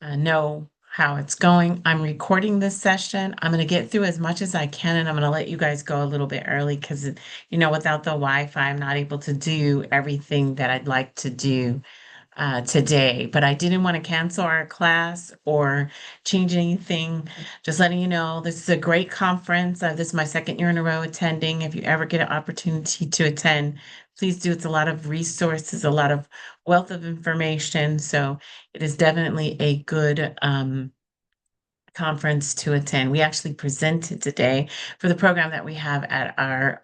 know how it's going. I'm recording this session. I'm going to get through as much as I can, and I'm going to let you guys go a little bit early because, without the Wi-Fi, I'm not able to do everything that I'd like to do today. But I didn't want to cancel our class or change anything. Just letting you know, this is a great conference. This is my second year in a row attending. If you ever get an opportunity to attend, please do. It's a lot of resources, a lot of wealth of information. So it is definitely a good conference to attend. We actually presented today for the program that we have at our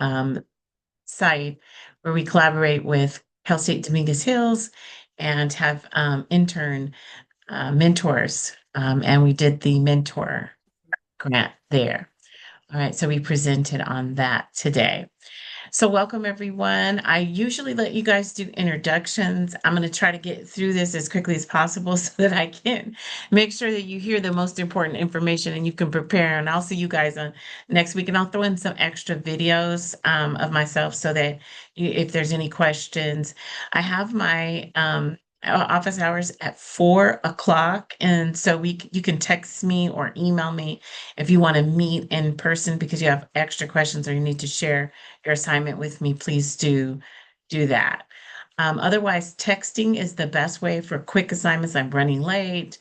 site where we collaborate with Cal State Dominguez Hills and have intern mentors. And we did the mentor grant there. All right, so we presented on that today. So welcome everyone. I usually let you guys do introductions. I'm going to try to get through this as quickly as possible so that I can make sure that you hear the most important information and you can prepare. And I'll see you guys on next week. And I'll throw in some extra videos of myself so that if there's any questions, I have my office hours at 4 o'clock. And so you can text me or email me if you want to meet in person because you have extra questions or you need to share your assignment with me, please do that. Otherwise, texting is the best way for quick assignments. I'm running late,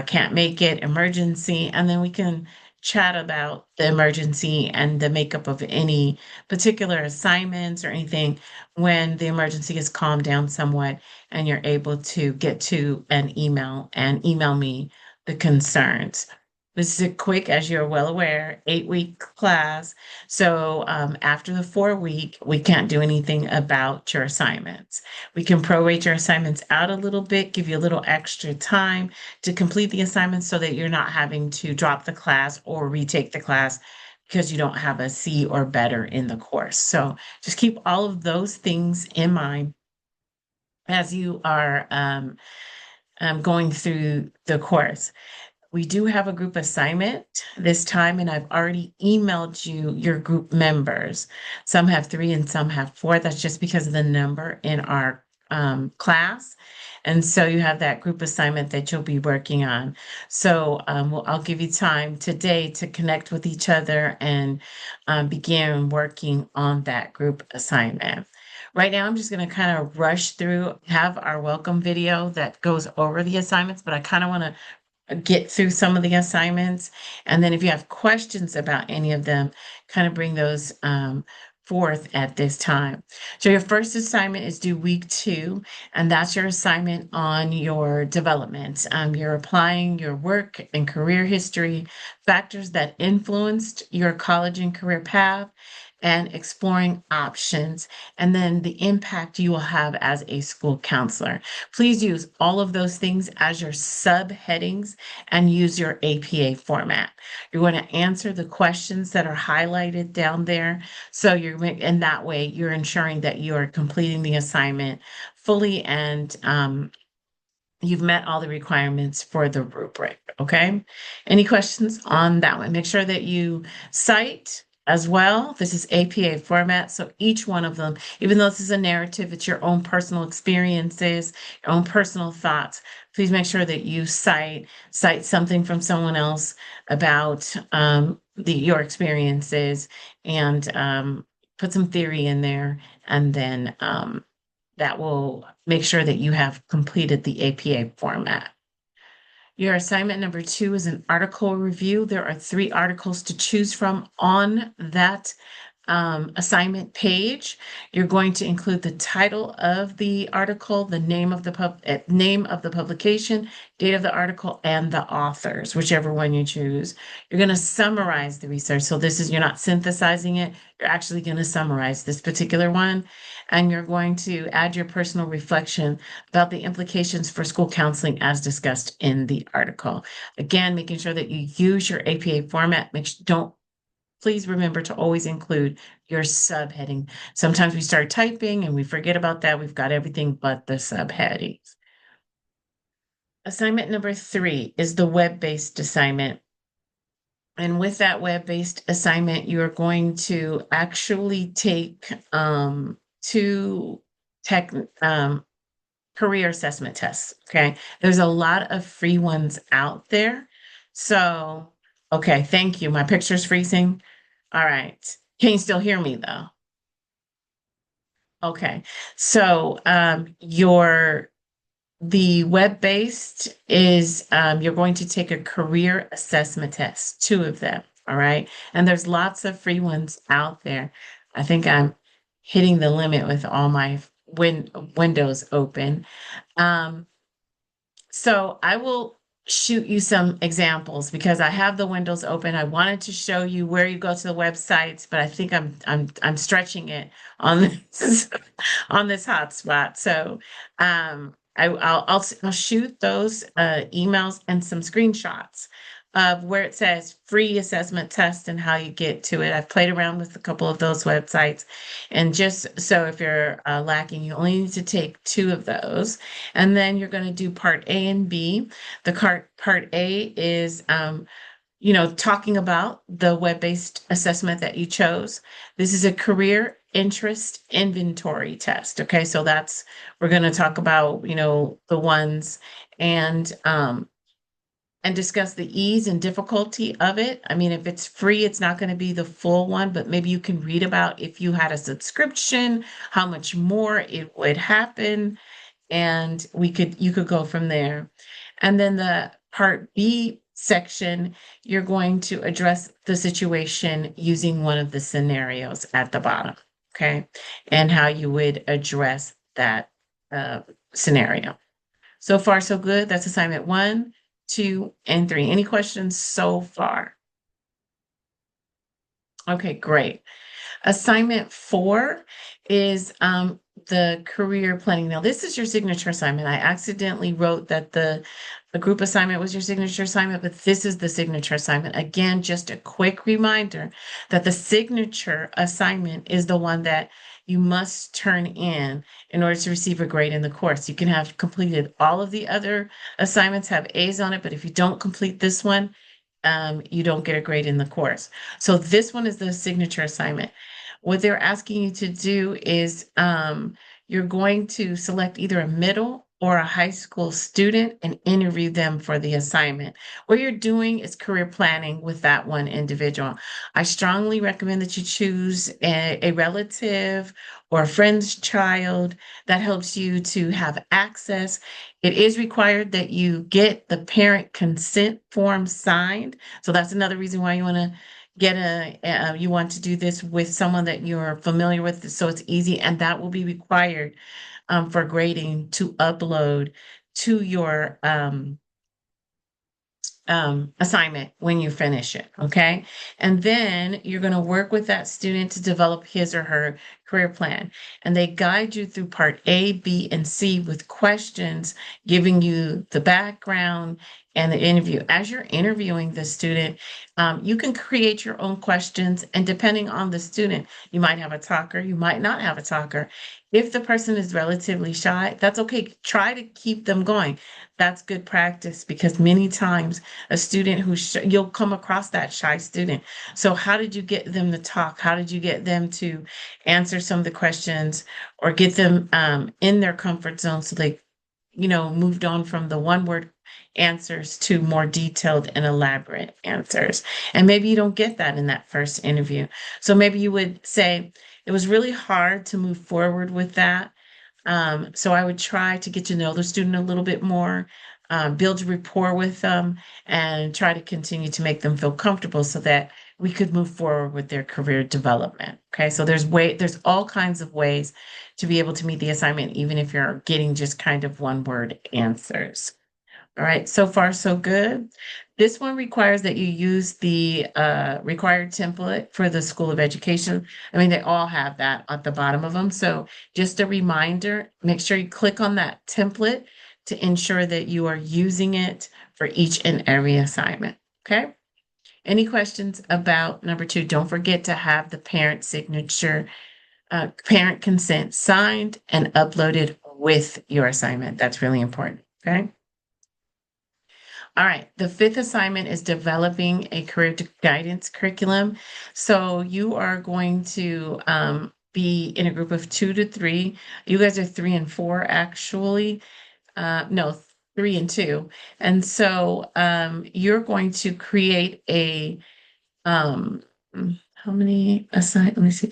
can't make it, emergency, and then we can chat about the emergency and the makeup of any particular assignments or anything when the emergency is calmed down somewhat and you're able to get to an email and email me the concerns. This is a quick, as you're well aware, 8-week class. So after the 4 week, we can't do anything about your assignments. We can prorate your assignments out a little bit, give you a little extra time to complete the assignments so that you're not having to drop the class or retake the class because you don't have a C or better in the course. So just keep all of those things in mind as you are going through the course. We do have a group assignment this time, and I've already emailed you your group members. Some have 3 and some have 4. That's just because of the number in our class. And so you have that group assignment that you'll be working on. So I'll give you time today to connect with each other and begin working on that group assignment. Right now, I'm just going to kind of rush through, have our welcome video that goes over the assignments, but I kind of want to get through some of the assignments. And then if you have questions about any of them, kind of bring those forth at this time. So your first assignment is due week 2, and that's your assignment on your development. You're applying your work and career history, factors that influenced your college and career path, and exploring options, and then the impact you will have as a school counselor. Please use all of those things as your subheadings and use your APA format. You're going to answer the questions that are highlighted down there. So in that way, you're ensuring that you are completing the assignment fully and you've met all the requirements for the rubric. Okay. Any questions on that one? Make sure that you cite as well. This is APA format. So each one of them, even though this is a narrative, it's your own personal experiences, your own personal thoughts. Please make sure that you cite something from someone else about your experiences and put some theory in there. And then that will make sure that you have completed the APA format. Your assignment number 2 is an article review. There are 3 articles to choose from on that assignment page. You're going to include the title of the article, the name of the name of the publication, date of the article, and the authors, whichever one you choose. You're going to summarize the research. So you're not synthesizing it. You're actually going to summarize this particular one, and you're going to add your personal reflection about the implications for school counseling as discussed in the article. Again, making sure that you use your APA format. Please remember to always include your subheading. Sometimes we start typing and we forget about that. We've got everything but the subheadings. Assignment number 3 is the web-based assignment. And with that web-based assignment, you're going to actually take 2 career assessment tests. Okay. There's a lot of free ones out there. So, okay, thank you. My picture's freezing. All right. Can you still hear me though? Okay. So, your the web-based is you're going to take a career assessment test, two of them. All right. And there's lots of free ones out there. I think I'm hitting the limit with all my windows open. Um, so I will shoot you some examples because I have the windows open. I wanted to show you where you go to the websites, but I think I'm stretching it on this on this hotspot. So I'll shoot those emails and some screenshots of where it says free assessment test and how you get to it. I've played around with a couple of those websites, and just so if you're lacking, you only need to take two of those, and then you're going to do part A and B. The part A is talking about the web-based assessment that you chose. This is a career interest inventory test. Okay, so we're going to talk about, the ones and and discuss the ease and difficulty of it. I mean, if it's free, it's not going to be the full one, but maybe you can read about if you had a subscription, how much more it would happen, and you could go from there. And then the part B section, you're going to address the situation using one of the scenarios at the bottom, okay? And how you would address that uh, scenario. So far, so good. That's assignment 1, 2, and 3. Any questions so far? Okay, great. Assignment 4 is the career planning. Now, this is your signature assignment. I accidentally wrote that the group assignment was your signature assignment, but this is the signature assignment. Again, just a quick reminder that the signature assignment is the one that you must turn in order to receive a grade in the course. You can have completed all of the other assignments, have A's on it, but if you don't complete this one, you don't get a grade in the course. So this one is the signature assignment. What they're asking you to do is you're going to select either a middle or a high school student and interview them for the assignment. What you're doing is career planning with that one individual. I strongly recommend that you choose a relative or a friend's child that helps you to have access. It is required that you get the parent consent form signed. So that's another reason why you want to you want to do this with someone that you're familiar with, so it's easy, and that will be required for grading to upload to your assignment when you finish it. Okay. And then you're going to work with that student to develop his or her career plan. And they guide you through part A, B, and C with questions, giving you the background and the interview. As you're interviewing the student, you can create your own questions. And depending on the student, you might have a talker, you might not have a talker. If the person is relatively shy, that's okay. Try to keep them going. That's good practice because many times a student you'll come across that shy student. So how did you get them to talk? How did you get them to answer some of the questions or get them in their comfort zone so they, moved on from the one word answers to more detailed and elaborate answers. And maybe you don't get that in that first interview. So maybe you would say, it was really hard to move forward with that. So I would try to get to know the student a little bit more, build rapport with them, and try to continue to make them feel comfortable so that we could move forward with their career development. Okay, so there's all kinds of ways to be able to meet the assignment, even if you're getting just kind of one word answers. All right, so far so good. This one requires that you use the required template for the School of Education. I mean, they all have that at the bottom of them. So just a reminder, make sure you click on that template to ensure that you are using it for each and every assignment. Okay? Any questions about number 2? Don't forget to have the parent signature, parent consent signed and uploaded with your assignment. That's really important. Okay? All right, the 5th assignment is developing a career guidance curriculum. So you are going to be in a group of 2 to 3. You guys are 3 and 4, actually. No, 3 and 2. And so you're going to create um, how many assign? Let me see.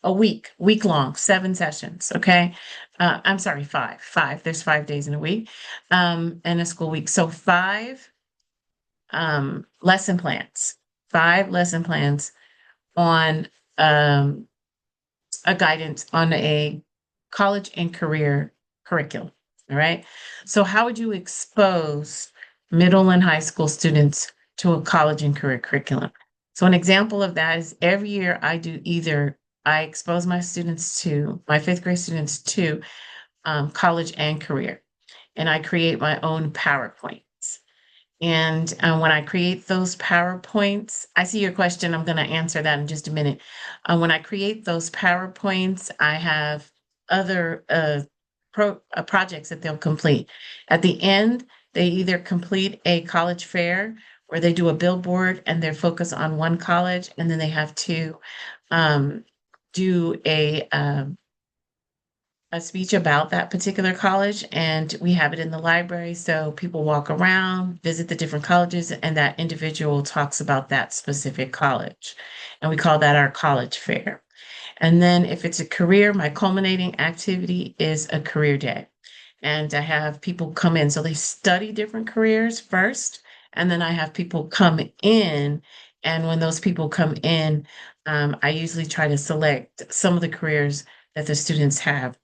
A week long, 7 sessions. Okay. I'm sorry, five. There's 5 days in a week, and a school week. So lesson plans, 5 lesson plans on um, a guidance on a college and career curriculum. All right. So, how would you expose middle and high school students to a college and career curriculum? So, an example of that is every year I expose my students to my fifth grade students to college and career, and I create my own PowerPoints. And when I create those PowerPoints, I see your question. I'm going to answer that in just a minute. When I create those PowerPoints, I have other projects that they'll complete. At the end, they either complete a college fair where they do a billboard and they're focused on one college, and then they have to um, do a speech about that particular college, and we have it in the library. So people walk around, visit the different colleges, and that individual talks about that specific college. And we call that our college fair. And then if it's a career, my culminating activity is a career day. And I have people come in. So they study different careers first, and then I have people come in. And when those people come in, I usually try to select some of the careers that the students have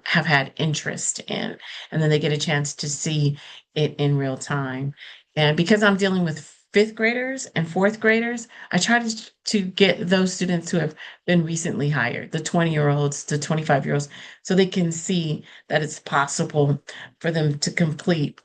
had interest in, and then they get a chance to see it in real time. And because I'm dealing with fifth graders and fourth graders, I try to get those students who have been recently hired, the 20-year-olds, the 25-year-olds, so they can see that it's possible for them to complete.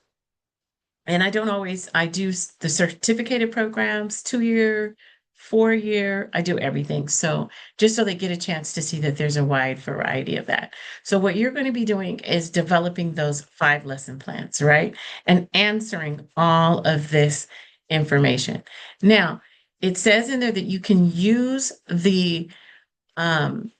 And I do the certificated programs, 2 year, 4 year, I do everything. So just so they get a chance to see that there's a wide variety of that. So what you're going to be doing is developing those 5 lesson plans, right? And answering all of this information. Now, it says in there that you can use the um,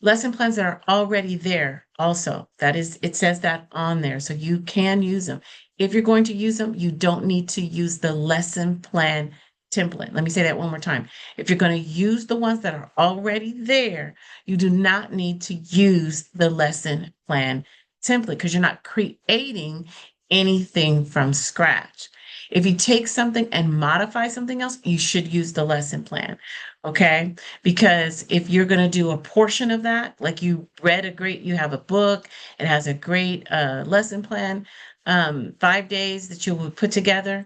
lesson plans that are already there also. That is, it says that on there. So you can use them. If you're going to use them, you don't need to use the lesson plan template. Let me say that one more time. If you're going to use the ones that are already there, you do not need to use the lesson plan template because you're not creating anything from scratch. If you take something and modify something else, you should use the lesson plan. Okay. Because if you're going to do a portion of that, like you have a book, it has a great lesson plan, 5 days that you will put together,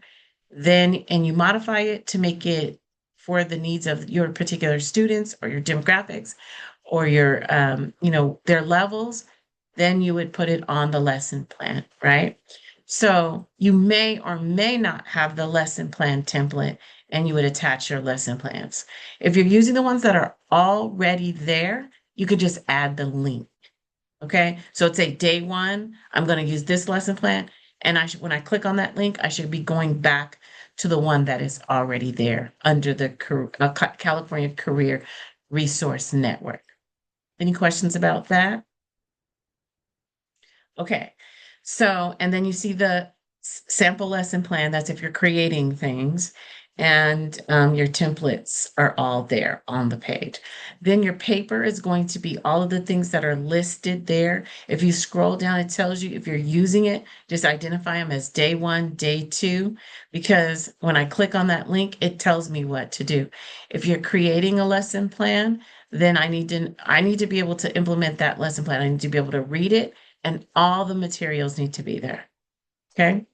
and you modify it to make it for the needs of your particular students or your demographics or their levels, then you would put it on the lesson plan, right? So you may or may not have the lesson plan template and you would attach your lesson plans. If you're using the ones that are already there, you could just add the link. Okay. So it's a day one, I'm going to use this lesson plan. And when I click on that link, I should be going back to the one that is already there under the California Career Resource Network. Any questions about that? Okay. So, and then you see the sample lesson plan. That's if you're creating things, and your templates are all there on the page. Then your paper is going to be all of the things that are listed there. If you scroll down, it tells you if you're using it, just identify them as day one, day two, because when I click on that link, it tells me what to do. If you're creating a lesson plan, then I need to be able to implement that lesson plan. I need to be able to read it, and all the materials need to be there. Okay.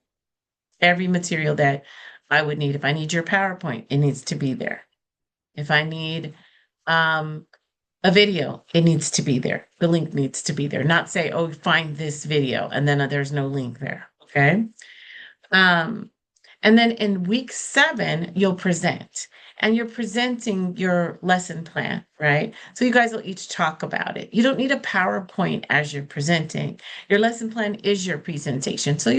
Every material that I would need. If I need your PowerPoint, it needs to be there. If I need a video, it needs to be there. The link needs to be there. Not say, oh, find this video, and then there's no link there. Okay. Um, and then in week 7, you'll present, and you're presenting your lesson plan, right? So you guys will each talk about it. You don't need a PowerPoint as you're presenting. Your lesson plan is your presentation. So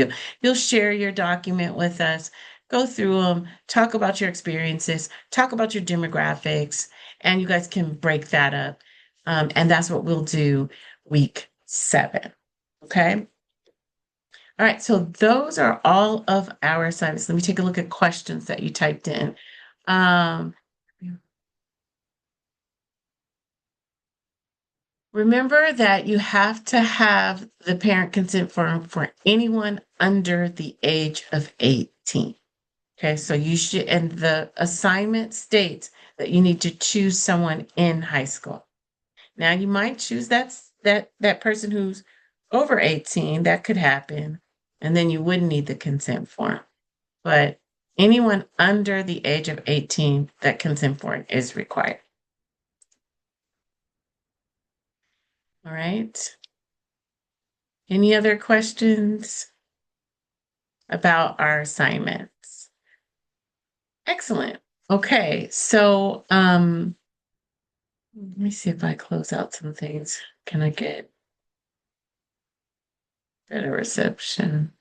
you'll share your document with us, go through them, talk about your experiences, talk about your demographics, and you guys can break that up. And that's what we'll do week 7. Okay. All right. So those are all of our assignments. Let me take a look at questions that you typed in. Um, Remember that you have to have the parent consent form for anyone under the age of 18. Okay, so you should, and the assignment states that you need to choose someone in high school. Now you might choose that person who's over 18, that could happen, and then you wouldn't need the consent form. But anyone under the age of 18, that consent form is required. All right. Any other questions about our assignments? Excellent. Okay, so let me see if I close out some things. Can I get better reception?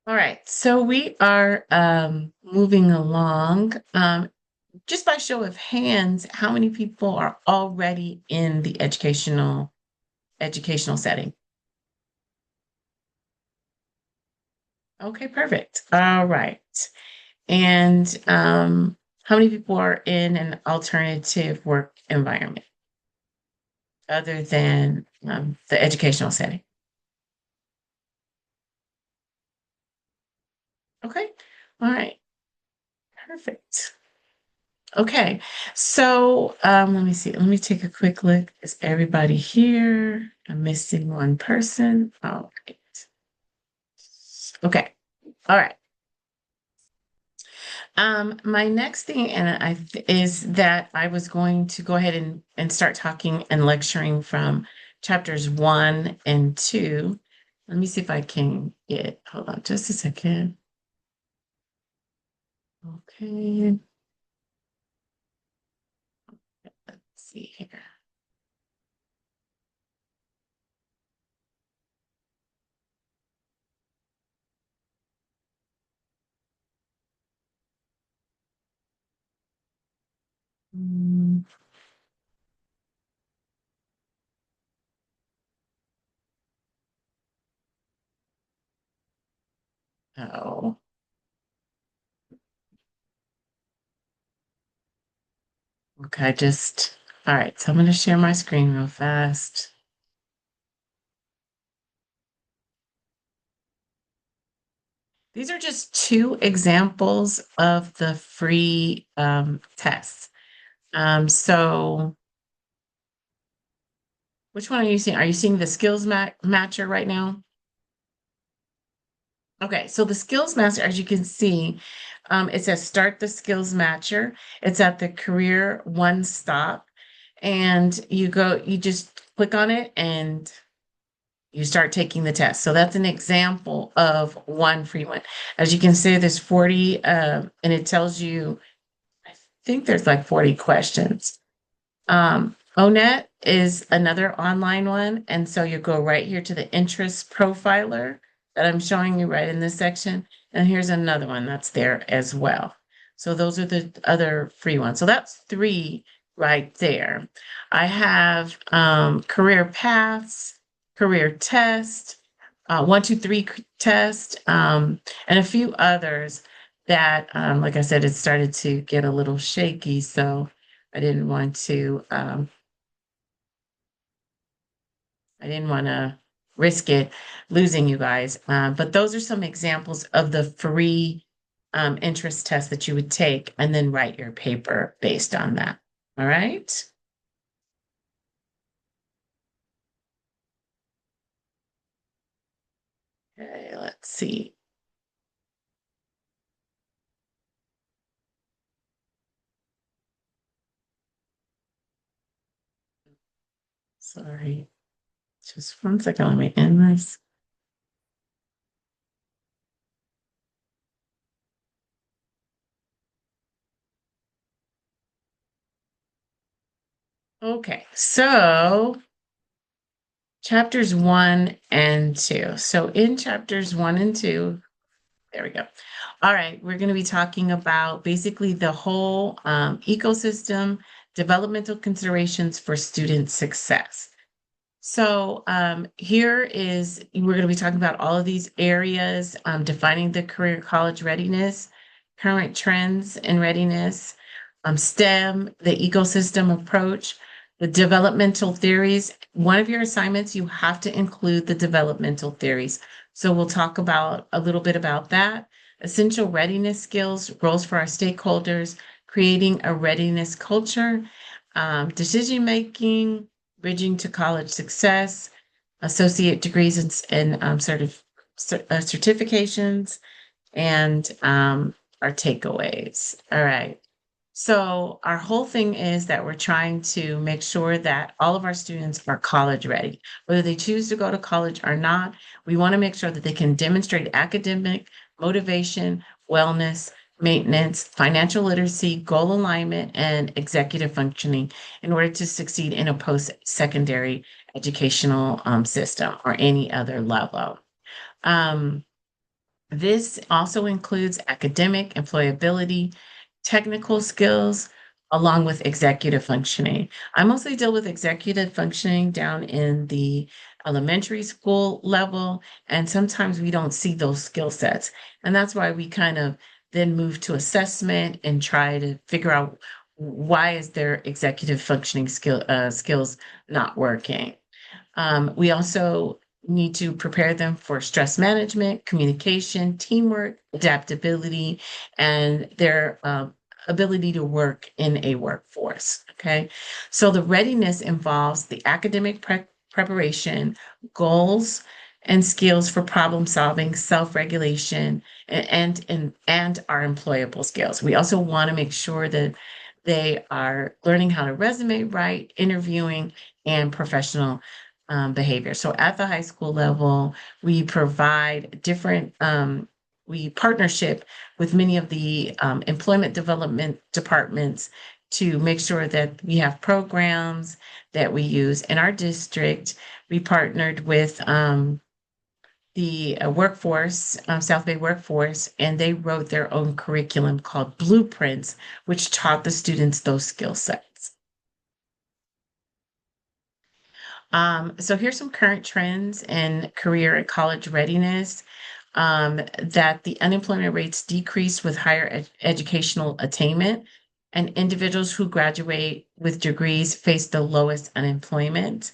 All right, so we are moving along. Just by show of hands, how many people are already in the educational setting? Okay, perfect. All right. And how many people are in an alternative work environment other than the educational setting? Okay. All right. Perfect. Okay. So let me see. Let me take a quick look. Is everybody here? I'm missing one person. All right. Okay. All right. My next thing is that I was going to go ahead and start talking and lecturing from chapters 1 and 2. Let me see if I can hold on just a second. Okay, let's see here. Mm, oh, okay, all right, so I'm going to share my screen real fast. These are just 2 examples of the free tests. So which one are you seeing? Are you seeing the skills matcher right now? Okay, so the skills matcher, as you can see, it says start the skills matcher. It's at the career one stop, and you just click on it and you start taking the test. So that's an example of one free one. As you can see, there's 40, and it tells you, I think there's like 40 questions. ONET is another online one. And so you go right here to the interest profiler that I'm showing you right in this section. And here's another one that's there as well. So those are the other free ones. So that's 3 right there. I have career paths, career test, 1, 2, 3 test, and a few others that, like I said, it started to get a little shaky. So I didn't want to risk it losing you guys. But those are some examples of the free interest test that you would take and then write your paper based on that. All right. Okay, let's see. Sorry. Just 1 second. Let me end this. Okay, so chapters 1 and 2. So in chapters 1 and 2, there we go. All right, we're going to be talking about basically the whole ecosystem, developmental considerations for student success. So here is, we're going to be talking about all of these areas, defining the career college readiness, current trends in readiness, STEM, the ecosystem approach, the developmental theories. One of your assignments, you have to include the developmental theories. So we'll talk about a little bit about that. Essential readiness skills, roles for our stakeholders, creating a readiness culture, decision making, bridging to college success, associate degrees and certifications, and our takeaways. All right. So our whole thing is that we're trying to make sure that all of our students are college ready. Whether they choose to go to college or not, we want to make sure that they can demonstrate academic motivation, wellness, maintenance, financial literacy, goal alignment, and executive functioning in order to succeed in a post-secondary educational system or any other level. Um, this also includes academic, employability, technical skills, along with executive functioning. I mostly deal with executive functioning down in the elementary school level, and sometimes we don't see those skill sets. And that's why we kind of then move to assessment and try to figure out why is their executive functioning skills not working. We also need to prepare them for stress management, communication, teamwork, adaptability, and their ability to work in a workforce. Okay. So the readiness involves the academic preparation, goals, and skills for problem solving, self-regulation, and our employable skills. We also want to make sure that they are learning how to resume write, interviewing, and professional behavior. So at the high school level, we provide different, we partnership with many of the employment development departments to make sure that we have programs that we use in our district. We partnered with the workforce, South Bay Workforce, and they wrote their own curriculum called Blueprints, which taught the students those skill sets. So here's some current trends in career and college readiness. That the unemployment rates decrease with higher educational attainment, and individuals who graduate with degrees face the lowest unemployment.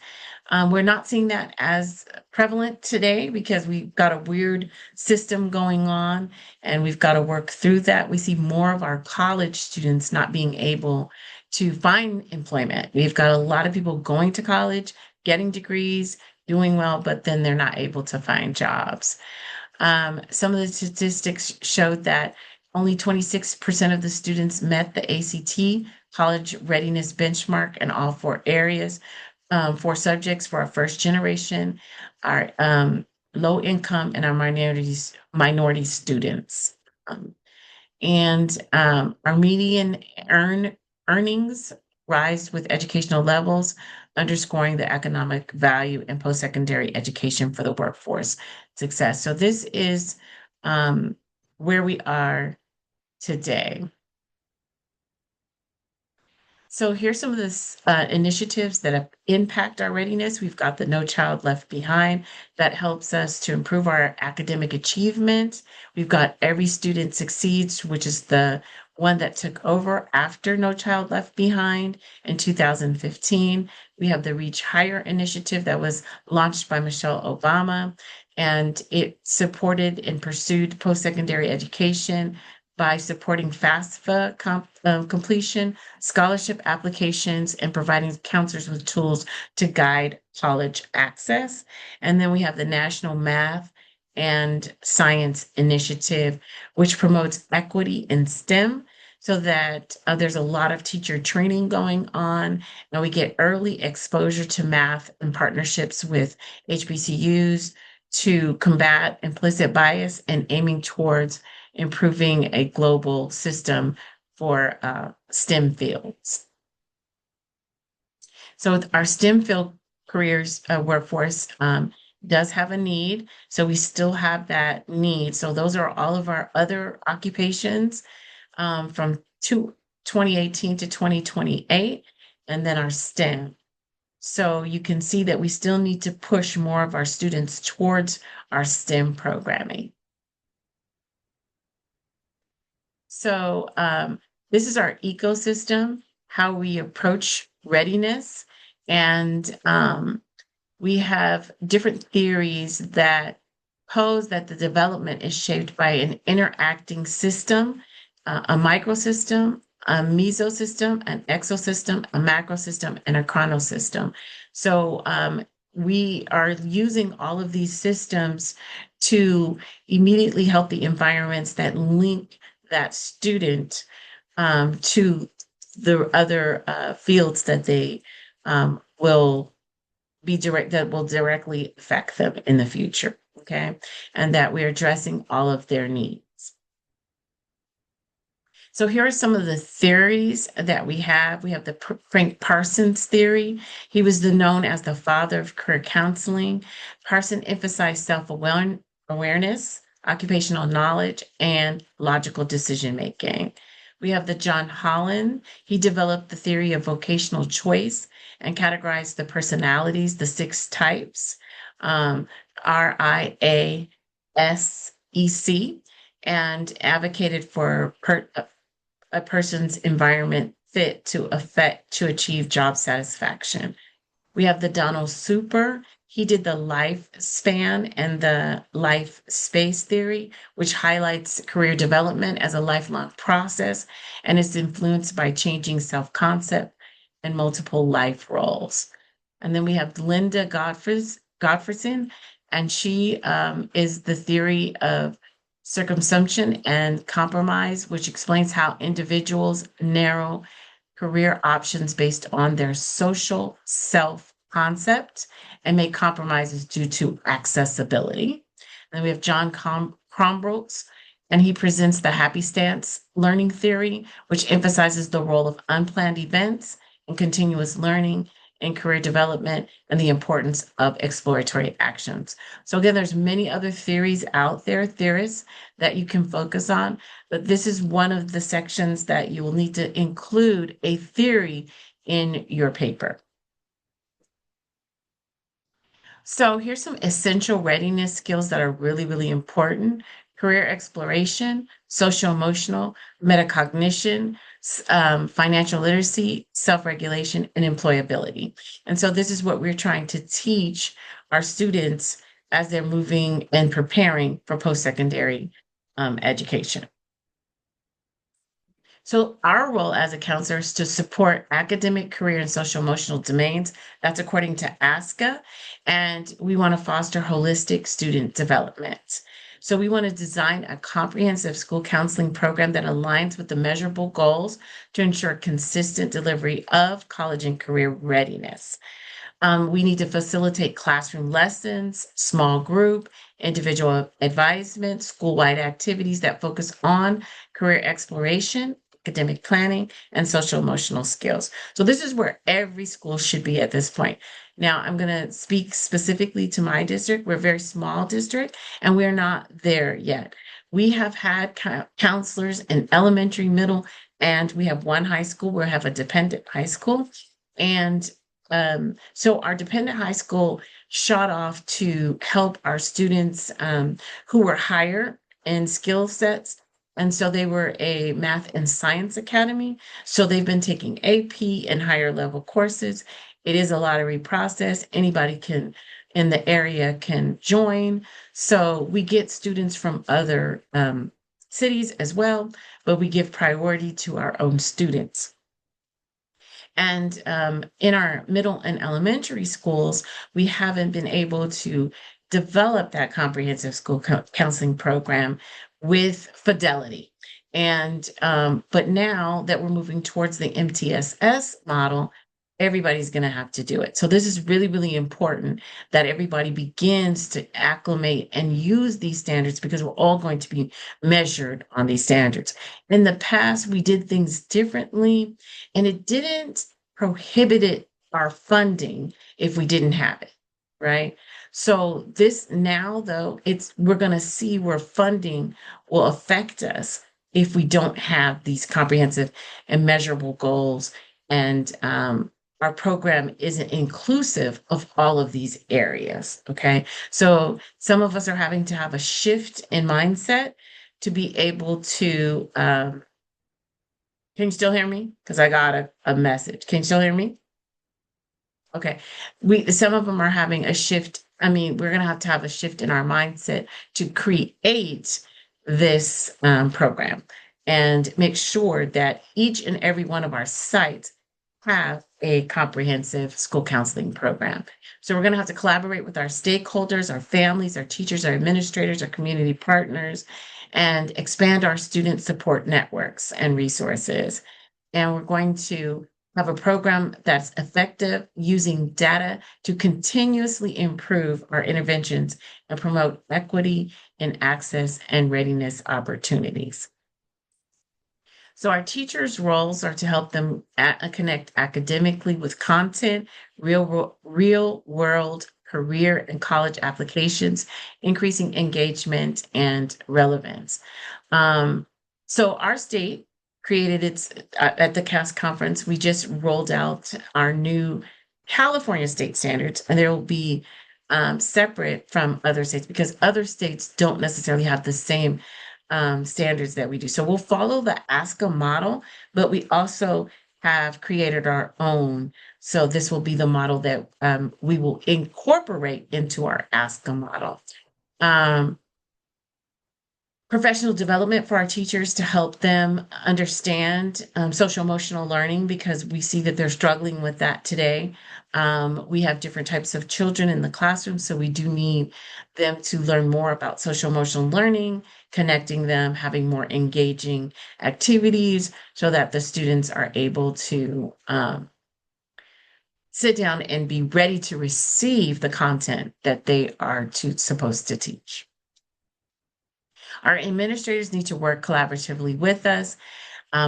We're not seeing that as prevalent today because we've got a weird system going on and we've got to work through that. We see more of our college students not being able to find employment. We've got a lot of people going to college, getting degrees, doing well, but then they're not able to find jobs. Some of the statistics showed that only 26% of the students met the ACT college readiness benchmark in all four areas, four subjects for our first generation, our low income, and our minority students. And our median earnings rise with educational levels, underscoring the economic value in post-secondary education for the workforce success. So this is where we are today. So here's some of the initiatives that impact our readiness. We've got the No Child Left Behind that helps us to improve our academic achievement. We've got Every Student Succeeds, which is the one that took over after No Child Left Behind in 2015. We have the Reach Higher initiative that was launched by Michelle Obama, and it supported and pursued post-secondary education by supporting FAFSA completion, scholarship applications, and providing counselors with tools to guide college access. And then we have the National Math and Science Initiative, which promotes equity in STEM so that there's a lot of teacher training going on, and we get early exposure to math and partnerships with HBCUs to combat implicit bias and aiming towards improving a global system for STEM fields. So our STEM field careers workforce does have a need. So we still have that need. So those are all of our other occupations from 2018 to 2028, and then our STEM. So you can see that we still need to push more of our students towards our STEM programming. So this is our ecosystem, how we approach readiness. And we have different theories that pose that the development is shaped by an interacting system, a microsystem, a mesosystem, an exosystem, a macrosystem, and a chronosystem. So we are using all of these systems to immediately help the environments that link that student to the other fields that they will that will directly affect them in the future. Okay. And that we're addressing all of their needs. So here are some of the theories that we have. We have the Frank Parsons theory. He was known as the father of career counseling. Parson emphasized self-awareness, occupational knowledge, and logical decision making. We have the John Holland. He developed the theory of vocational choice and categorized the personalities, the six types, RIASEC, and advocated for a person's environment fit to achieve job satisfaction. We have the Donald Super. He did the lifespan and the life space theory, which highlights career development as a lifelong process and is influenced by changing self-concept and multiple life roles. And then we have Linda Godfredson, and she is the theory of circumsumption and compromise, which explains how individuals narrow career options based on their social self concept and make compromises due to accessibility. Then we have John Crombrooks, and he presents the happy stance learning theory, which emphasizes the role of unplanned events and continuous learning in career development and the importance of exploratory actions. So again, there's many other theories out there, theorists that you can focus on, but this is one of the sections that you will need to include a theory in your paper. So here's some essential readiness skills that are really, really important. Career exploration, social emotional, metacognition, financial literacy, self-regulation, and employability. And so this is what we're trying to teach our students as they're moving and preparing for post-secondary education. So our role as a counselor is to support academic, career, and social emotional domains. That's according to ASCA. And we want to foster holistic student development. So we want to design a comprehensive school counseling program that aligns with the measurable goals to ensure consistent delivery of college and career readiness. We need to facilitate classroom lessons, small group, individual advisement, school-wide activities that focus on career exploration, academic planning, and social emotional skills. So this is where every school should be at this point. Now, I'm going to speak specifically to my district. We're a very small district, and we're not there yet. We have had counselors in elementary, middle, and we have one high school where we have a dependent high school. And so our dependent high school shot off to help our students who were higher in skill sets. And so they were a math and science academy. So they've been taking AP and higher level courses. It is a lottery process. Anybody can in the area can join. So we get students from other cities as well, but we give priority to our own students. And in our middle and elementary schools, we haven't been able to develop that comprehensive school counseling program with fidelity. And but now that we're moving towards the MTSS model, everybody's going to have to do it. So this is really, really important that everybody begins to acclimate and use these standards because we're all going to be measured on these standards. In the past, we did things differently, and it didn't prohibit our funding if we didn't have it. right? So this now, though, we're going to see where funding will affect us if we don't have these comprehensive and measurable goals, and our program isn't inclusive of all of these areas. Okay, so some of us are having to have a shift in mindset to be able to. Can you still hear me? Because I got a message. Can you still hear me? Okay. Some of them are having a shift. I mean, we're going to have a shift in our mindset to create this program and make sure that each and every one of our sites have a comprehensive school counseling program. So we're going to have to collaborate with our stakeholders, our families, our teachers, our administrators, our community partners, and expand our student support networks and resources. And we're going to have a program that's effective using data to continuously improve our interventions and promote equity in access and readiness opportunities. So our teachers' roles are to help them connect academically with content, real world career and college applications, increasing engagement and relevance. Um, so our state created its at the CAS conference. We just rolled out our new California state standards, and there will be separate from other states because other states don't necessarily have the same standards that we do. So we'll follow the ASCA model, but we also have created our own. So this will be the model that we will incorporate into our ASCA model. Um, Professional development for our teachers to help them understand social emotional learning because we see that they're struggling with that today. We have different types of children in the classroom, so we do need them to learn more about social emotional learning, connecting them, having more engaging activities so that the students are able to sit down and be ready to receive the content that they are supposed to teach. Our administrators need to work collaboratively with us.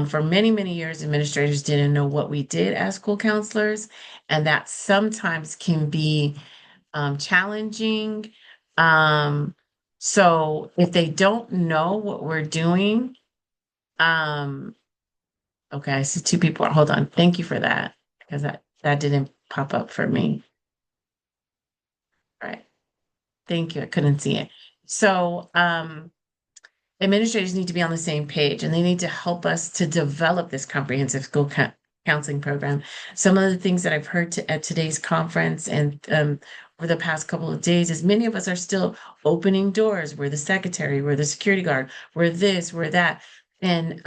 For many, many years, administrators didn't know what we did as school counselors, and that sometimes can be challenging. Um, so if they don't know what we're doing, um, okay, I see two people. Hold on. Thank you for that because that didn't pop up for me. All right. Thank you. I couldn't see it. So, administrators need to be on the same page and they need to help us to develop this comprehensive school counseling program. Some of the things that I've heard at today's conference and over the past couple of days is many of us are still opening doors. We're the secretary, we're the security guard, we're this, we're that. And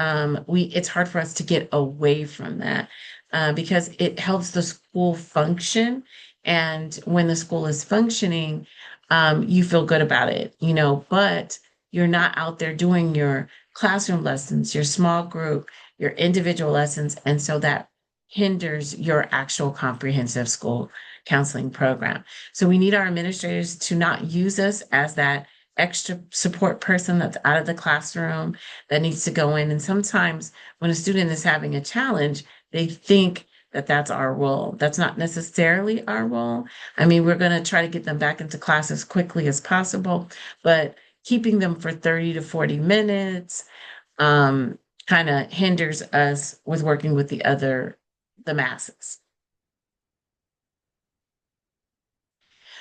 it's hard for us to get away from that because it helps the school function. And when the school is functioning, you feel good about it, but you're not out there doing your classroom lessons, your small group, your individual lessons. And so that hinders your actual comprehensive school counseling program. So we need our administrators to not use us as that extra support person that's out of the classroom that needs to go in. And sometimes when a student is having a challenge, they think that that's our role. That's not necessarily our role. I mean, we're going to try to get them back into class as quickly as possible, but keeping them for 30 to 40 minutes kind of hinders us with working with the masses.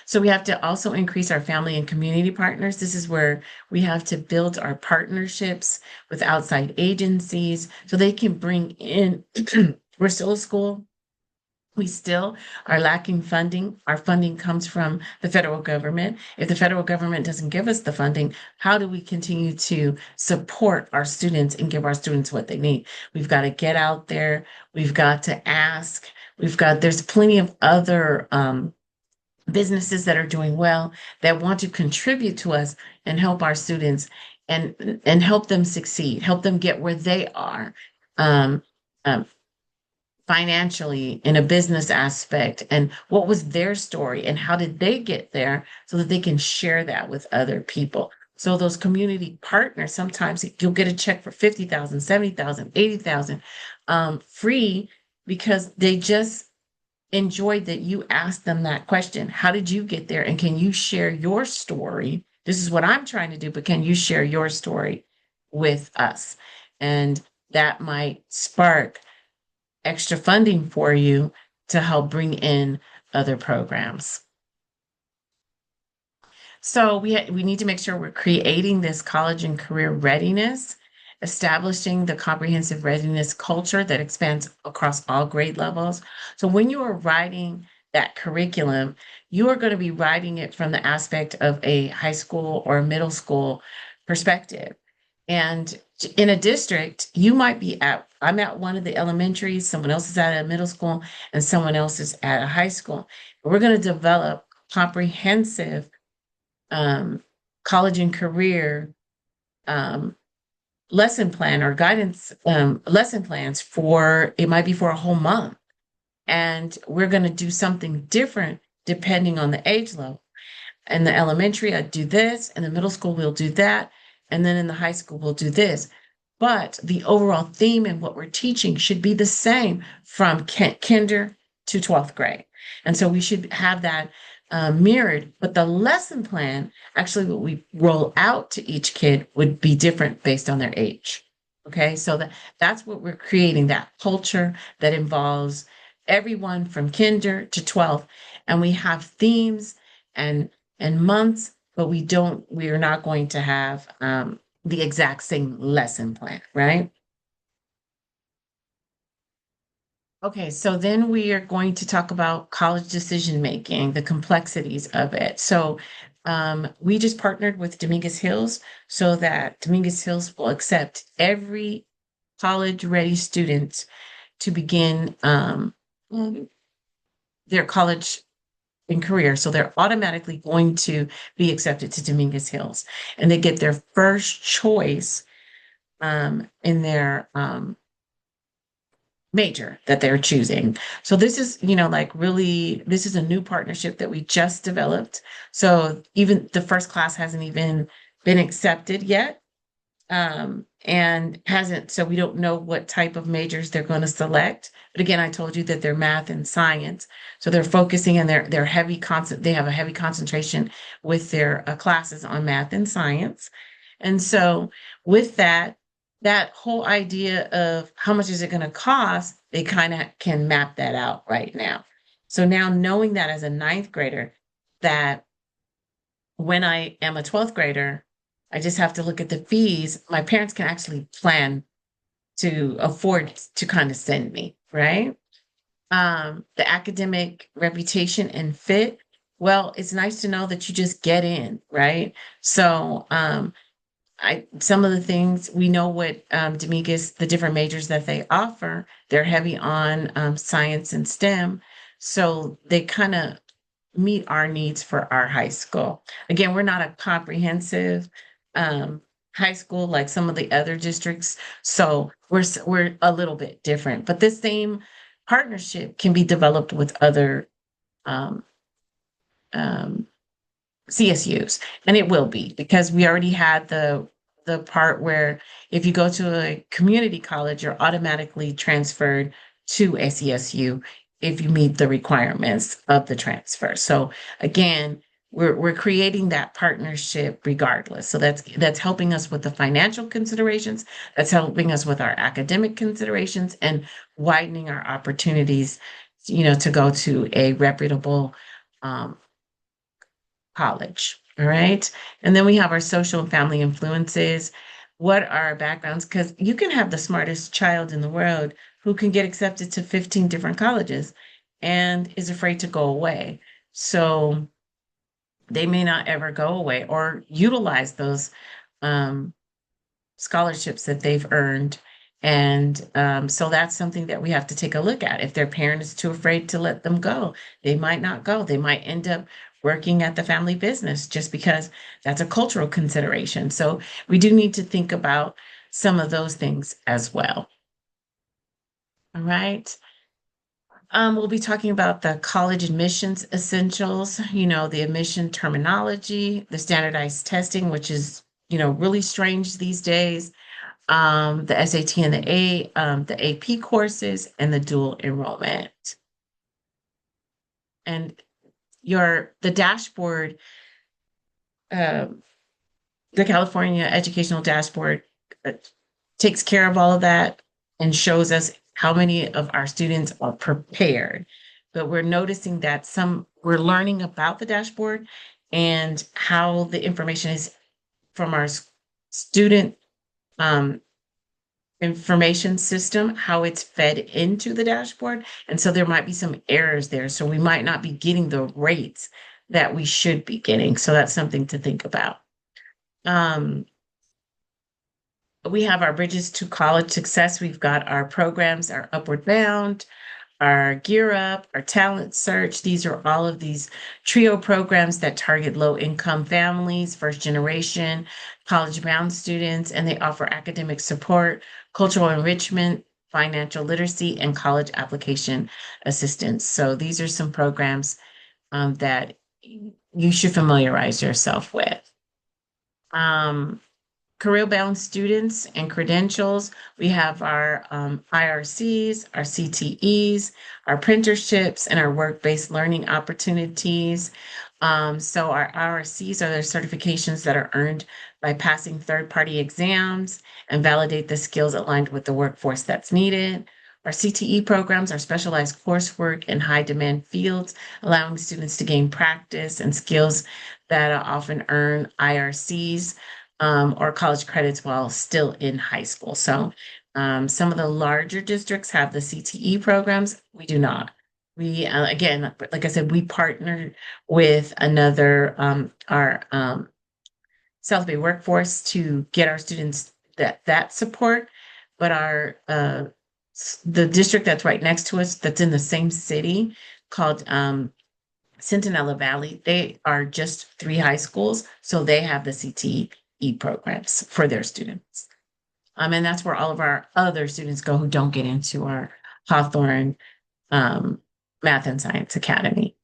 So we have to also increase our family and community partners. This is where we have to build our partnerships with outside agencies so they can bring in, we're still a school. We still are lacking funding. Our funding comes from the federal government. If the federal government doesn't give us the funding, how do we continue to support our students and give our students what they need? We've got to get out there. We've got to ask. There's plenty of other businesses that are doing well that want to contribute to us and help our students and help them succeed, help them get where they are. Um, um, Financially in a business aspect and what was their story and how did they get there so that they can share that with other people. So those community partners, sometimes you'll get a check for 50,000, 70,000, 80,000 free because they just enjoyed that you asked them that question. How did you get there? And can you share your story? This is what I'm trying to do, but can you share your story with us? And that might spark extra funding for you to help bring in other programs. So we need to make sure we're creating this college and career readiness, establishing the comprehensive readiness culture that expands across all grade levels. So when you are writing that curriculum, you are going to be writing it from the aspect of a high school or middle school perspective. And in a district, you might be I'm at one of the elementaries, someone else is at a middle school, and someone else is at a high school. We're going to develop comprehensive um, college and career um, lesson plan or guidance lesson plans for it might be for a whole month. And we're going to do something different depending on the age level. In the elementary, I do this. In the middle school, we'll do that. And then in the high school, we'll do this. But the overall theme and what we're teaching should be the same from kinder to 12th grade. And so we should have that mirrored. But the lesson plan, actually, what we roll out to each kid would be different based on their age. Okay, so that's what we're creating, that culture that involves everyone from kinder to 12th. And we have themes and months, but we are not going to have the exact same lesson plan, right? Okay, so then we are going to talk about college decision making, the complexities of it. So we just partnered with Dominguez Hills so that Dominguez Hills will accept every college ready student to begin their college and career. So they're automatically going to be accepted to Dominguez Hills and they get their first choice in their major that they're choosing. So this is, like really, this is a new partnership that we just developed. So even the first class hasn't even been accepted yet. And hasn't, so we don't know what type of majors they're going to select. But again, I told you that they're math and science. So they're focusing and they're they have a heavy concentration with their classes on math and science. And so with that, that whole idea of how much is it going to cost, they kind of can map that out right now. So now knowing that as a ninth grader, that when I am a 12th grader, I just have to look at the fees. My parents can actually plan to afford to kind of send me, right? The academic reputation and fit. Well, it's nice to know that you just get in, right? So some of the things we know what Dominguez, the different majors that they offer, they're heavy on science and STEM. So they kind of meet our needs for our high school. Again, we're not a comprehensive um, high school like some of the other districts, so we're a little bit different. But this same partnership can be developed with other um, um, CSUs, and it will be because we already had the part where if you go to a community college, you're automatically transferred to a CSU if you meet the requirements of the transfer. So again, we're creating that partnership regardless. So that's helping us with the financial considerations, that's helping us with our academic considerations and widening our opportunities, to go to a reputable um, college. All right. And then we have our social and family influences. What are our backgrounds? Because you can have the smartest child in the world who can get accepted to 15 different colleges and is afraid to go away. So they may not ever go away or utilize those um, scholarships that they've earned. And so that's something that we have to take a look at. If their parent is too afraid to let them go, they might not go. They might end up working at the family business just because that's a cultural consideration. So we do need to think about some of those things as well. All right. We'll be talking about the college admissions essentials, the admission terminology, the standardized testing, which is, really strange these days, the SAT and the AP courses, and the dual enrollment. And the dashboard, um, the California Educational Dashboard, uh, takes care of all of that and shows us how many of our students are prepared. But we're noticing that we're learning about the dashboard and how the information is from our student um, information system, how it's fed into the dashboard. And so there might be some errors there. So we might not be getting the rates that we should be getting. So that's something to think about. Um, we have our Bridges to College Success. We've got our programs, our Upward Bound, our Gear Up, our Talent Search. These are all of these trio programs that target low income families, first generation, college bound students, and they offer academic support, cultural enrichment, financial literacy, and college application assistance. So these are some programs that you should familiarize yourself with. Um, Career-bound students and credentials. We have our IRCs, our CTEs, our apprenticeships, and our work-based learning opportunities. So our IRCs are the certifications that are earned by passing third-party exams and validate the skills aligned with the workforce that's needed. Our CTE programs are specialized coursework in high-demand fields, allowing students to gain practice and skills that often earn IRCs or college credits while still in high school. So some of the larger districts have the CTE programs. We do not. We, again, like I said, we partnered with another, our South Bay workforce to get our students that support. But the district that's right next to us, that's in the same city, called Centinela Valley, they are just three high schools, so they have the CTE programs for their students. And that's where all of our other students go who don't get into our Hawthorne um, Math and Science Academy.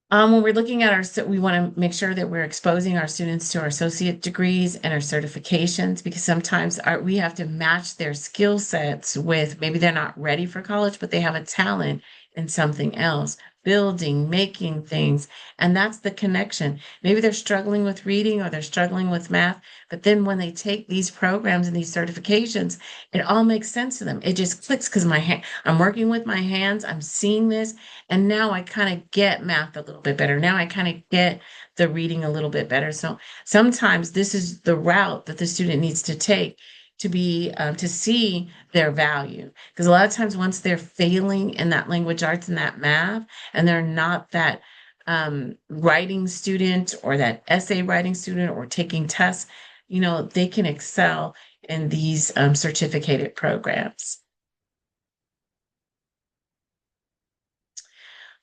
When we're looking at we want to make sure that we're exposing our students to our associate degrees and our certifications because sometimes we have to match their skill sets with maybe they're not ready for college, but they have a talent in something else, building, making things. And that's the connection. Maybe they're struggling with reading or they're struggling with math, but then when they take these programs and these certifications, it all makes sense to them. It just clicks because I'm working with my hands, I'm seeing this. And now I kind of get math a little bit better. Now I kind of get the reading a little bit better. So sometimes this is the route that the student needs to take to see their value. Because a lot of times once they're failing in that language arts and that math, and they're not that writing student or that essay writing student or taking tests, they can excel in these certificated programs.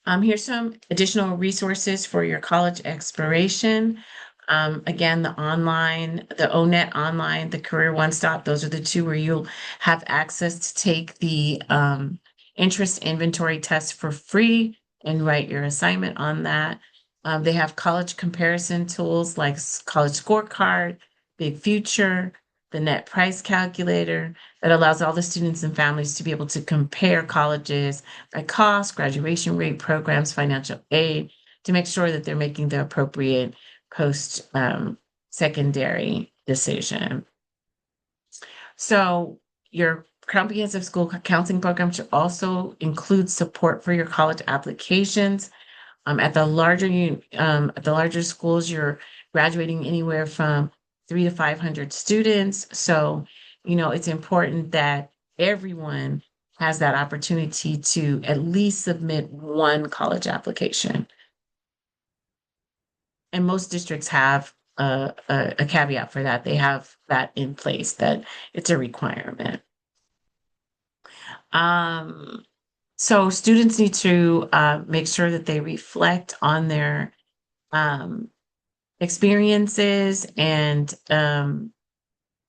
Here's some additional resources for your college exploration. Again, the ONET online, the Career One Stop, those are the two where you'll have access to take the interest inventory test for free and write your assignment on that. They have college comparison tools like College Scorecard, Big Future, the Net Price Calculator that allows all the students and families to be able to compare colleges by cost, graduation rate, programs, financial aid to make sure that they're making the appropriate post secondary decision. So your comprehensive school counseling program should also include support for your college applications. At the larger schools, you're graduating anywhere from 300 to 500 students. So, it's important that everyone has that opportunity to at least submit one college application. And most districts have a caveat for that. They have that in place that it's a requirement. Um, so students need to make sure that they reflect on their um, experiences and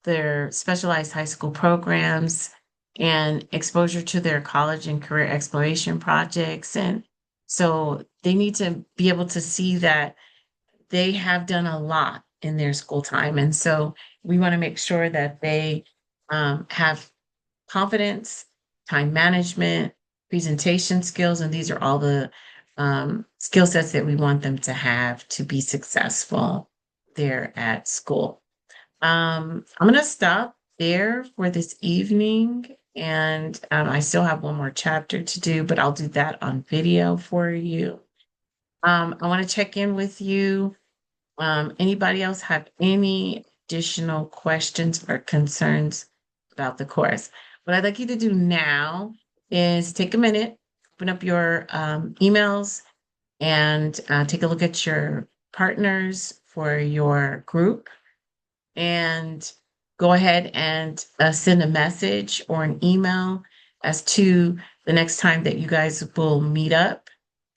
their specialized high school programs and exposure to their college and career exploration projects. And so they need to be able to see that they have done a lot in their school time. And so we want to make sure that they have confidence, time management, presentation skills, and these are all the skill sets that we want them to have to be successful there at school. I'm going to stop there for this evening, and I still have one more chapter to do, but I'll do that on video for you. I want to check in with you. Anybody else have any additional questions or concerns about the course? What I'd like you to do now is take a minute, open up your emails, and take a look at your partners for your group, and go ahead and send a message or an email as to the next time that you guys will meet up.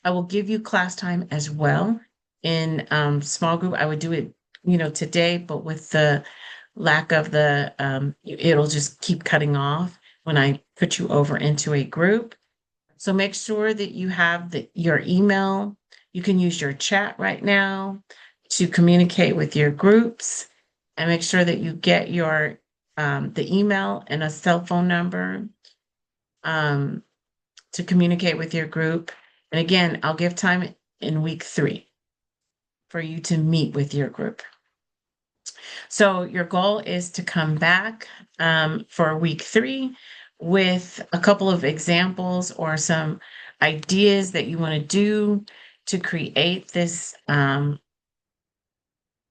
I will give you class time as well in small group. I would do it, today, but with the lack of it'll just keep cutting off when I put you over into a group. So make sure that you have your email. You can use your chat right now to communicate with your groups, and make sure that you get the email and a cell phone number um, to communicate with your group. And again, I'll give time in week 3 for you to meet with your group. So your goal is to come back for week 3 with a couple of examples or some ideas that you want to do to create this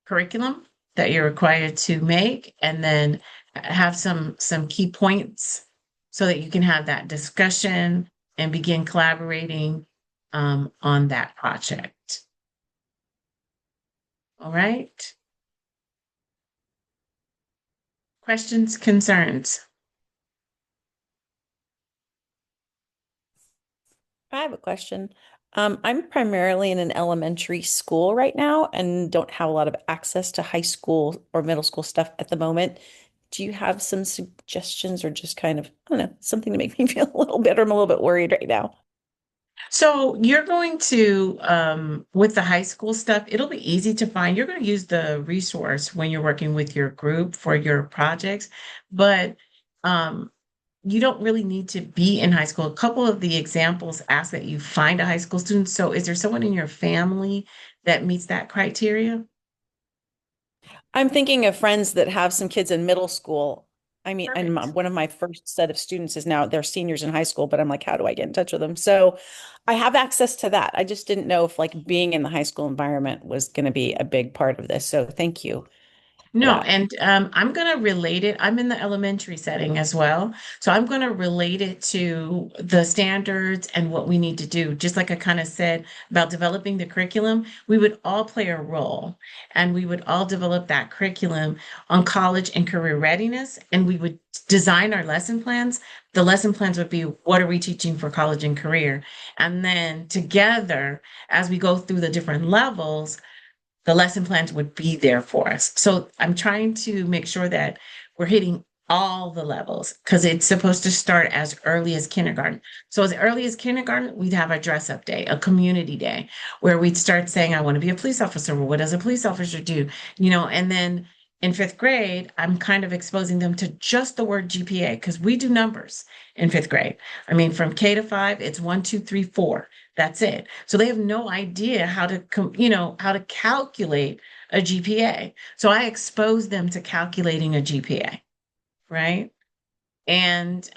curriculum that you're required to make, and then have some key points so that you can have that discussion and begin collaborating on that project. All right. Questions, concerns? I have a question. I'm primarily in an elementary school right now and don't have a lot of access to high school or middle school stuff at the moment. Do you have some suggestions or just kind of, I don't know, something to make me feel a little better? I'm a little bit worried right now. So you're going to, with the high school stuff, it'll be easy to find. You're going to use the resource when you're working with your group for your projects, but um, you don't really need to be in high school. A couple of the examples ask that you find a high school student. So is there someone in your family that meets that criteria? I'm thinking of friends that have some kids in middle school. I mean, and Perfect. one of my first set of students is now they're seniors in high school, but I'm like, how do I get in touch with them? So I have access to that. I just didn't know if like being in the high school environment was going to be a big part of this. So thank you for No, that. and I'm going to relate it. I'm in the elementary setting as well. So I'm going to relate it to the standards and what we need to do. Just like I kind of said about developing the curriculum, we would all play a role, and we would all develop that curriculum on college and career readiness. And we would design our lesson plans. The lesson plans would be, what are we teaching for college and career? And then together, as we go through the different levels, the lesson plans would be there for us. So I'm trying to make sure that we're hitting all the levels, because it's supposed to start as early as kindergarten. So as early as kindergarten, we'd have a dress up day, a community day, where we'd start saying, I want to be a police officer. Well, what does a police officer do? And then in 5th grade, I'm kind of exposing them to just the word GPA, because we do numbers in 5th grade. I mean, from K to 5, it's 1, 2, 3, 4. That's it. So they have no idea how to calculate a GPA. So I expose them to calculating a GPA, right? And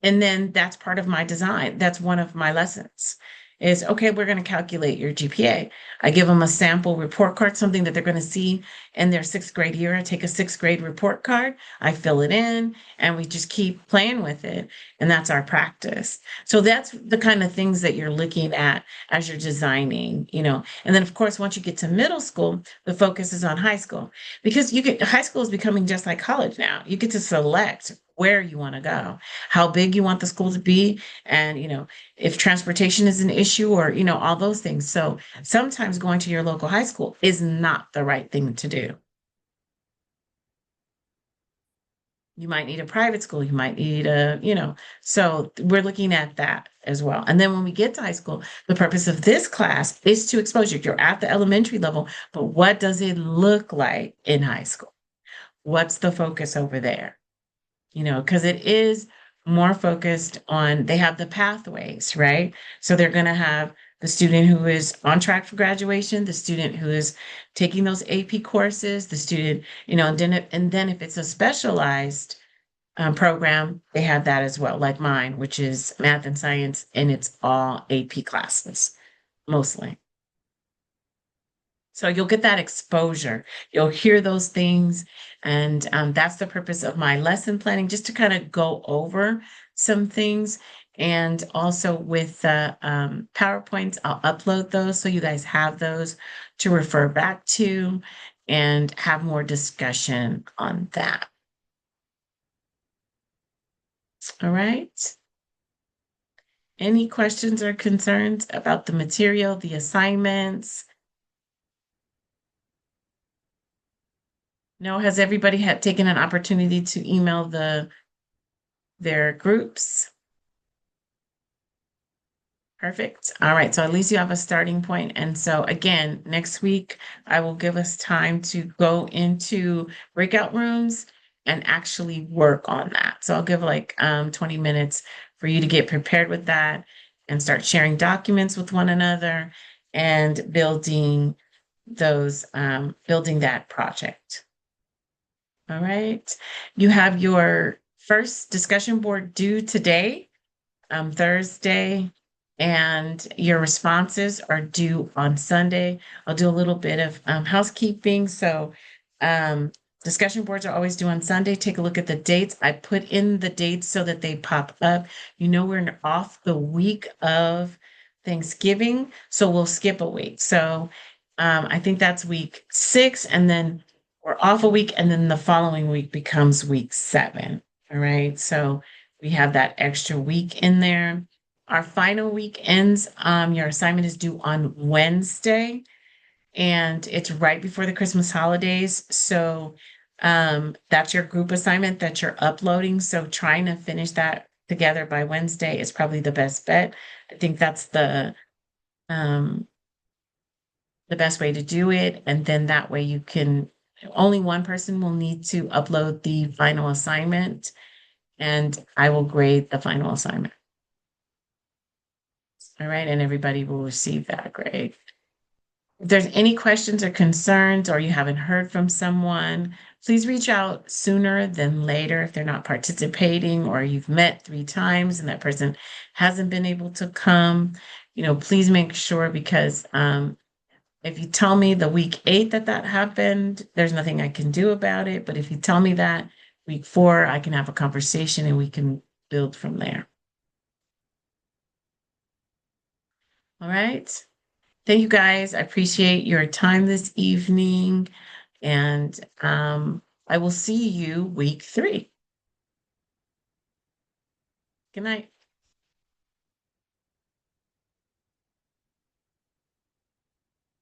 then that's part of my design. That's one of my lessons is, okay, we're going to calculate your GPA. I give them a sample report card, something that they're going to see in their 6th grade year. I take a 6th grade report card, I fill it in, and we just keep playing with it. And that's our practice. So that's the kind of things that you're looking at as you're designing. And then of course, once you get to middle school, the focus is on high school, because high school is becoming just like college now. You get to select where you want to go, how big you want the school to be, and if transportation is an issue, or all those things. So sometimes going to your local high school is not the right thing to do. You might need a private school, you might need so we're looking at that as well. And then when we get to high school, the purpose of this class is to expose you. You're at the elementary level, but what does it look like in high school? What's the focus over there? Because it is more focused on, they have the pathways, right? So they're going to have the student who is on track for graduation, the student who is taking those AP courses, the student, and then if it's a specialized program, they have that as well, like mine, which is math and science, and it's all AP classes, mostly. So you'll get that exposure. You'll hear those things. And that's the purpose of my lesson planning, just to kind of go over some things. And also with the PowerPoints, I'll upload those so you guys have those to refer back to and have more discussion on that. All right. Any questions or concerns about the material, the assignments? No, has everybody had taken an opportunity to email their groups? Perfect. All right. So at least you have a starting point. And so again, next week, I will give us time to go into breakout rooms and actually work on that. So I'll give like 20 minutes for you to get prepared with that and start sharing documents with one another and building that project. All right. You have your first discussion board due today, Thursday, and your responses are due on Sunday. I'll do a little bit of housekeeping. So, um, discussion boards are always due on Sunday. Take a look at the dates. I put in the dates so that they pop up. We're off the week of Thanksgiving, so we'll skip a week. So, I think that's week 6, and then we're off a week, and then the following week becomes week 7. All right. So, we have that extra week in there. Our final week ends, your assignment is due on Wednesday, and it's right before the Christmas holidays. So that's your group assignment that you're uploading. So trying to finish that together by Wednesday is probably the best bet. I think that's um, the best way to do it. And then that way only one person will need to upload the final assignment, and I will grade the final assignment. All right, and everybody will receive that grade. If there's any questions or concerns, or you haven't heard from someone, please reach out sooner than later if they're not participating, or you've met 3 times and that person hasn't been able to come. Please make sure, because if you tell me the week 8 that happened, there's nothing I can do about it. But if you tell me that week 4, I can have a conversation and we can build from there. All right. Thank you guys. I appreciate your time this evening. And I will see you week 3. Good night.